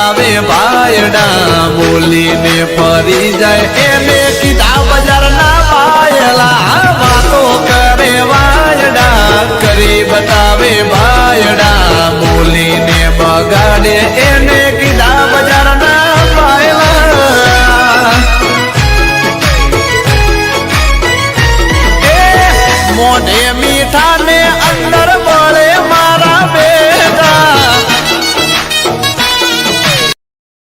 बतावे भायड़ा बोली ने फरी जाए एने कीधा बजार ना पायला बातों करे वायड़ा करी बतावे भायड़ा बोली ने बगाड़े एने कीधा बजार ना पायला मोढ़े मीठा ने अंदर